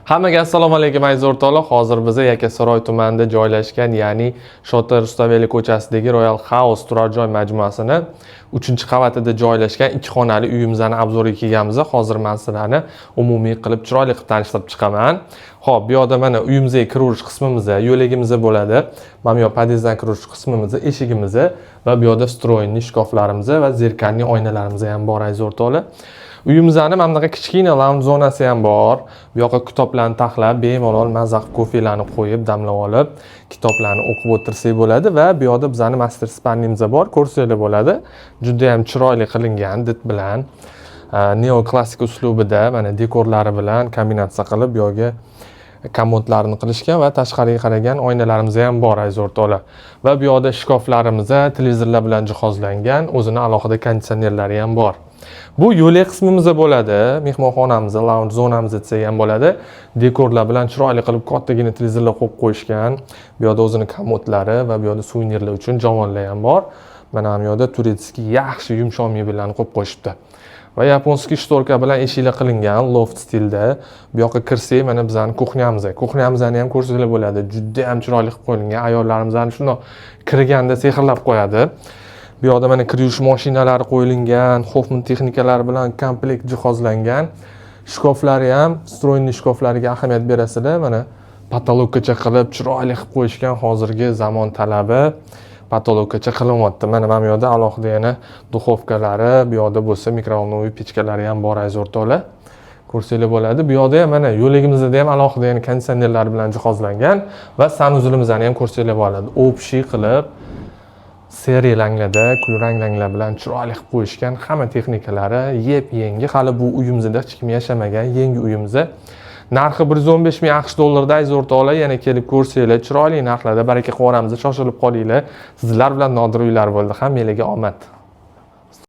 Hammaga assalomu alaykum aziz o'rtoqlar. Hozir biz Yakkasaroy tumanida joylashgan, ya'ni Shota Rustaveli ko'chasidagi Royal House turar joy majmuasini 3-qavatida joylashgan 2 xonali uyimizni obzoriga kelganmiz. Hozir men sizlarni umumiy qilib chiroyli qilib tanishtirib chiqaman. Xo'p, bu yerda mana uyimizga kiruvchi qismimizda yo'lagimiz bo'ladi. Mana bu yer podyezddan kiruvchi qismimizda eshigimiz va bu yerda stroyni shkoflarimiz va zerkalli oynalarimiz ham bor aziz o'rtoqlar. Uyimizning mana bunaqa kichkina lounge zonasi ham bor. Bu yoqqa kitoblarni taxlab, bemalol mazza qilib kofelarni qo'yib, damlab olib, kitoblarni o'qib o'tirsak bo'ladi va bu yoqda bizning master spanimiz bor, ko'rsanglar bo'ladi. Juda ham chiroyli qilingan did bilan, neoklassik uslubida, mana dekorlari bilan kombinatsiya qilib bu yoqga komodlarni qilishgan va tashqariga qaragan oynalarimiz ham bor aziz o'rtoqlar. Va bu yoqda shkoflarimiz televizorlar bilan jihozlangan, o'zining alohida konditsionerlari ham bor. Bu yo'lak qismimiz bo'ladi, mehmonxonamiz, lounge zonamiz desak ham bo'ladi. Dekorlar bilan chiroyli qilib kattagina televizorlar qo'yib qo'yishgan. Bu yoqda o'zining komodlari va bu yoqda suvenirlar uchun javonlar ham bor. Mana bu yoqda turetskiy yaxshi yumshoq mebellarni qo'yib qo'yishibdi. Va yaponskiy shtorka bilan eshiklar qilingan loft stilda. Bu yoqqa kirsak, mana bizning kuxnyamiz. Kuxnyamizni ham ko'rsanglar bo'ladi. Juda ham chiroyli qilib qo'yilgan. Ayollarimizni shundoq kirganda sehrlab qo'yadi. Bu yoqda mana kir yuvish mashinalari qo'yilgan, Hoffman texnikalari bilan komplekt jihozlangan. Shkoflari ham stroyni shkoflariga ahamiyat berasizlar. Mana patologgacha qilib chiroyli qilib qo'yishgan, hozirgi zamon talabi patologgacha qilinyapti. Mana bu yoqda alohida yana duxovkalari, bu yoqda bo'lsa mikrovolnoviy pechkalari ham bor aziz o'rtoqlar. Ko'rsanglar bo'ladi. Bu yoqda ham mana yo'ligimizda ham alohida yana konditsionerlar bilan jihozlangan va sanuzulimizni ham ko'rsanglar bo'ladi. Общий qilib seri ranglarda, kulrang ranglar bilan chiroyli qilib qo'yishgan, hamma texnikalari yep-yangi. Hali bu uyimizda hech kim yashamagan yangi uyimizda. Narxi 115 ming AQSh dollarida aziz o'rtoqlar, yana kelib ko'rsanglar, chiroyli narxlarda baraka qilib, shoshilib qolinglar. Sizlar bilan nodir uylar bo'ldi. Hammalarga omad.